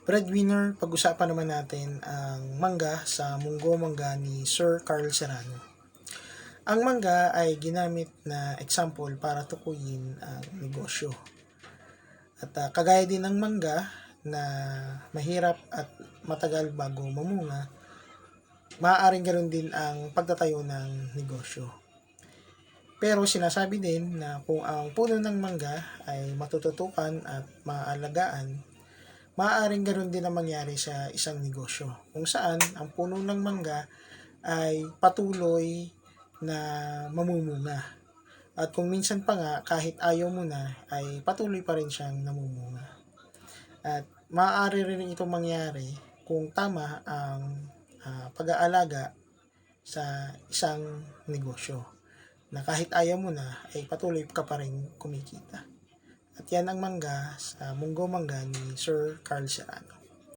Breadwinner, pag-usapan naman natin ang mangga sa Munggo Mangga ni Sir Carl Serrano. Ang mangga ay ginamit na example para tukuyin ang negosyo. At kagaya din ng mangga na mahirap at matagal bago mamunga, maaaring ganoon din ang pagtatayo ng negosyo. Pero sinasabi din na kung ang puno ng mangga ay matututukan at maaalagaan, maaaring ganoon din ang mangyari sa isang negosyo, kung saan ang puno ng mangga ay patuloy na mamumunga. At kung minsan pa nga, kahit ayaw mo na, ay patuloy pa rin siyang namumunga. At maaari rin itong mangyari kung tama ang pag-aalaga sa isang negosyo, na kahit ayaw mo na, ay patuloy ka pa rin kumikita. At yan ang mangga sa Munggo Mangga ni Sir Carl Serrano.